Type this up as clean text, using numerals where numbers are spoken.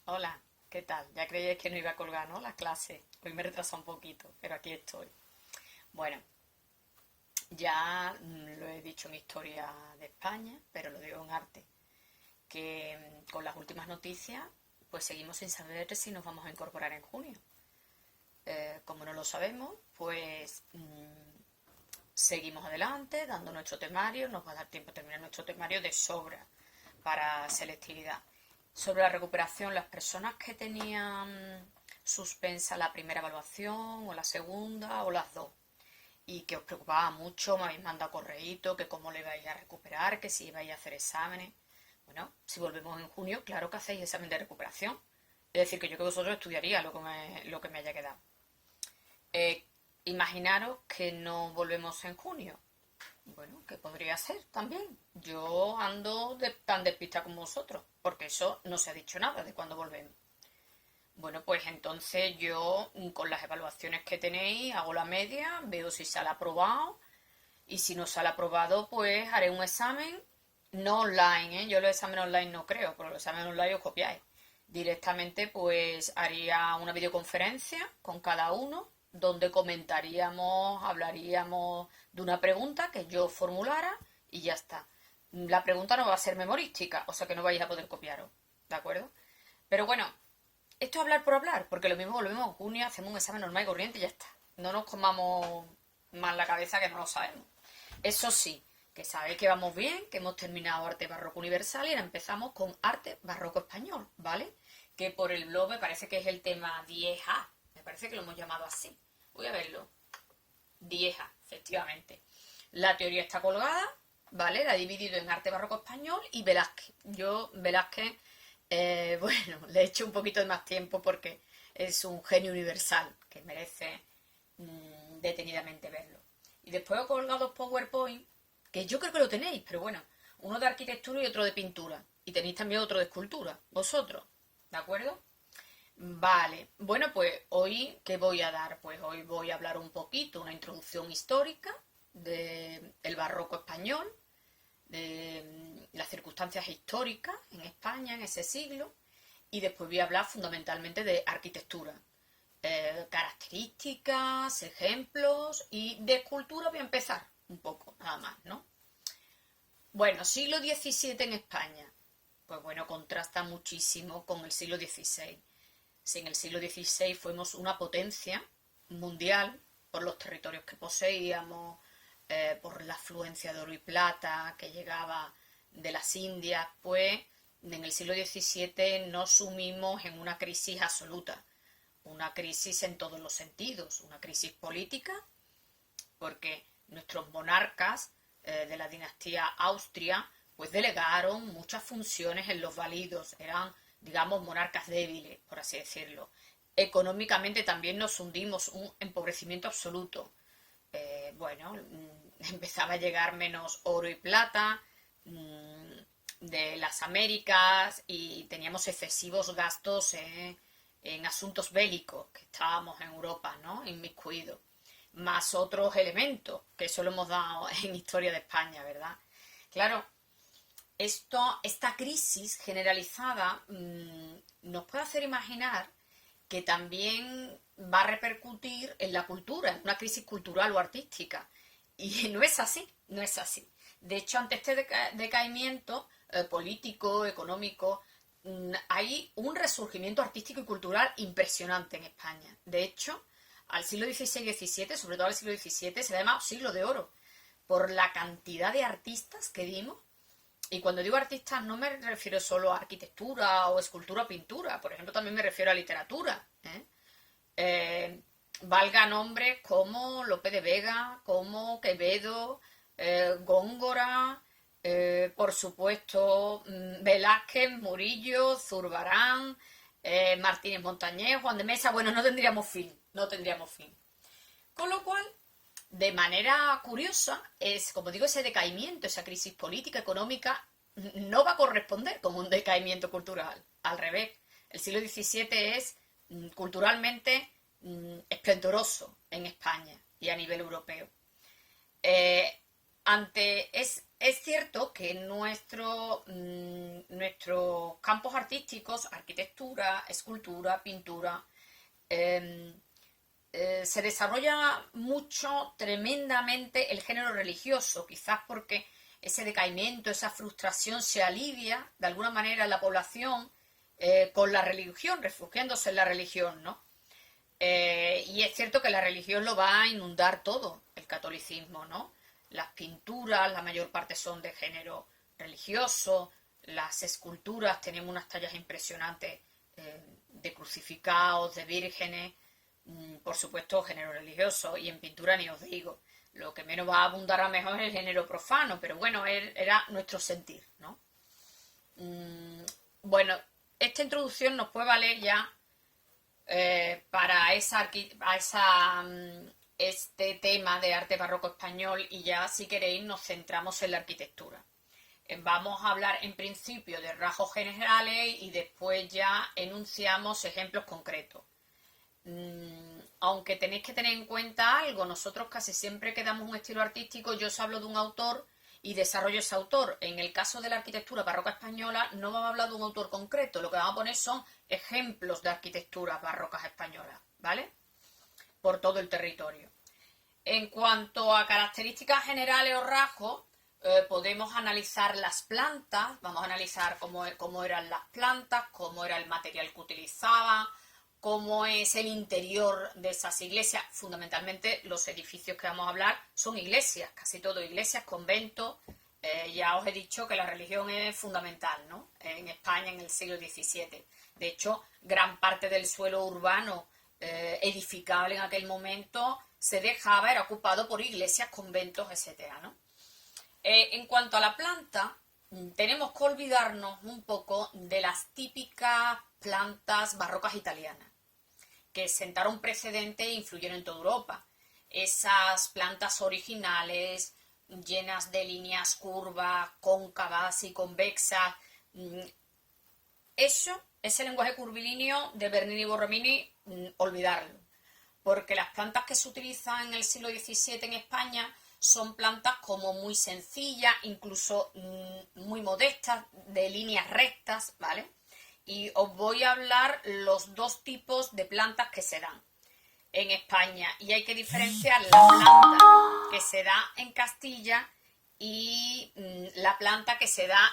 Hola, ¿qué tal? Ya creíais que no iba a colgar, ¿no? La clase. Hoy me retrasa un poquito, pero aquí estoy. Bueno, ya lo he dicho en Historia de España, pero lo digo en arte, que con las últimas noticias, pues seguimos sin saber si nos vamos a incorporar en junio. Como no lo sabemos, pues seguimos adelante dando nuestro temario, nos va a dar tiempo a terminar nuestro temario de sobra para selectividad. Sobre la recuperación, las personas que tenían suspensa la primera evaluación o la segunda o las dos y que os preocupaba mucho, me habéis mandado correíto, que cómo le vais a recuperar, que si vais a hacer exámenes. Bueno, si volvemos en junio, claro que hacéis examen de recuperación. Es decir, que yo que vosotros estudiaría lo que me haya quedado. Eh, Imaginaros que no volvemos en junio. Bueno, que podría ser también. Yo ando tan despistada como vosotros, porque eso no se ha dicho nada de cuándo volvemos. Bueno, pues entonces yo con las evaluaciones que tenéis hago la media, veo si sale aprobado y si no sale aprobado pues haré un examen no online, ¿eh? Yo los exámenes online no creo, pero los exámenes online os copiáis. Directamente pues haría una videoconferencia con cada uno donde comentaríamos, hablaríamos de una pregunta que yo formulara y ya está. La pregunta no va a ser memorística, o sea que no vais a poder copiaros, ¿de acuerdo? Pero bueno, esto es hablar por hablar, porque lo mismo volvemos en junio, hacemos un examen normal y corriente y ya está. No nos comamos más la cabeza que no lo sabemos. Eso sí, que sabéis que vamos bien, que hemos terminado arte barroco universal y ahora empezamos con arte barroco español, ¿vale? Que por el blog me parece que es el tema 10A, me parece que lo hemos llamado así. Voy a verlo. 10A, efectivamente. La teoría está colgada, ¿vale? La he dividido en arte barroco español y Velázquez. Yo, Velázquez, bueno, le he hecho un poquito de más tiempo porque es un genio universal que merece detenidamente verlo. Y después he colgado dos PowerPoint, que yo creo que lo tenéis, pero bueno, uno de arquitectura y otro de pintura. Y tenéis también otro de escultura, vosotros, ¿de acuerdo? Vale, bueno, pues hoy, ¿qué voy a dar? Pues hoy voy a hablar un poquito, una introducción histórica del barroco español, de las circunstancias históricas en España en ese siglo, y después voy a hablar fundamentalmente de arquitectura, características, ejemplos, y de escultura voy a empezar un poco, nada más, ¿no? Bueno, siglo XVII en España, pues bueno, contrasta muchísimo con el siglo XVI. Si en el siglo XVI fuimos una potencia mundial por los territorios que poseíamos, por la afluencia de oro y plata que llegaba de las Indias, pues en el siglo XVII nos sumimos en una crisis absoluta, una crisis en todos los sentidos, una crisis política, porque nuestros monarcas de la dinastía Austria pues delegaron muchas funciones en los validos, eran digamos monarcas débiles, por así decirlo. Económicamente también nos hundimos, un empobrecimiento absoluto. Bueno, empezaba a llegar menos oro y plata de las Américas y teníamos excesivos gastos en asuntos bélicos, que estábamos en Europa, ¿no? Inmiscuidos más otros elementos, que eso lo hemos dado en Historia de España, ¿verdad? Claro, esta crisis generalizada nos puede hacer imaginar que también va a repercutir en la cultura, en una crisis cultural o artística. Y no es así, no es así. De hecho, ante este decaimiento político, económico, hay un resurgimiento artístico y cultural impresionante en España. De hecho, al siglo XVI y XVII, sobre todo al siglo XVII, se le llama siglo de oro, por la cantidad de artistas que dimos. Y cuando digo artistas no me refiero solo a arquitectura o escultura o pintura, por ejemplo también me refiero a literatura. Valga nombres como Lope de Vega, como Quevedo, Góngora, por supuesto Velázquez, Murillo, Zurbarán, Martínez Montañés, Juan de Mesa. Bueno, no tendríamos fin, no tendríamos fin. Con lo cual, de manera curiosa, es, como digo, ese decaimiento, esa crisis política, económica, no va a corresponder con un decaimiento cultural. Al revés, el siglo XVII es culturalmente esplendoroso en España y a nivel europeo. Ante es cierto que nuestros campos artísticos, arquitectura, escultura, pintura, eh, se desarrolla mucho, tremendamente, el género religioso, quizás porque ese decaimiento, esa frustración se alivia de alguna manera en la población con la religión, refugiándose en la religión, ¿no? Y es cierto que la religión lo va a inundar todo, el catolicismo, ¿no? Las pinturas, la mayor parte son de género religioso, las esculturas, tenemos unas tallas impresionantes de crucificados, de vírgenes, por supuesto género religioso, y en pintura ni os digo. Lo que menos va a abundar a mejor es el género profano, pero bueno, era nuestro sentir, ¿no? Bueno, esta introducción nos puede valer ya para este tema de arte barroco español, y ya si queréis nos centramos en la arquitectura. Vamos a hablar en principio de rasgos generales y después ya enunciamos ejemplos concretos. Aunque tenéis que tener en cuenta algo, nosotros casi siempre que damos un estilo artístico, yo os hablo de un autor y desarrollo ese autor. En el caso de la arquitectura barroca española no vamos a hablar de un autor concreto, lo que vamos a poner son ejemplos de arquitecturas barrocas españolas, ¿vale? Por todo el territorio. En cuanto a características generales o rasgos, podemos analizar las plantas, vamos a analizar cómo eran las plantas, cómo era el material que utilizaban, cómo es el interior de esas iglesias. Fundamentalmente los edificios que vamos a hablar son iglesias, casi todo iglesias, conventos. Ya os he dicho que la religión es fundamental, ¿no? En España en el siglo XVII. De hecho, gran parte del suelo urbano edificable en aquel momento se dejaba, era ocupado por iglesias, conventos, etcétera, ¿no? En cuanto a la planta, tenemos que olvidarnos un poco de las típicas plantas barrocas italianas, que sentaron precedente e influyeron en toda Europa. Esas plantas originales, llenas de líneas curvas, cóncavas y convexas, ese lenguaje curvilíneo de Bernini y Borromini, olvidarlo. Porque las plantas que se utilizan en el siglo XVII en España son plantas como muy sencillas, incluso muy modestas, de líneas rectas, ¿vale? Y os voy a hablar los dos tipos de plantas que se dan en España. Y hay que diferenciar la planta que se da en Castilla y la planta que se da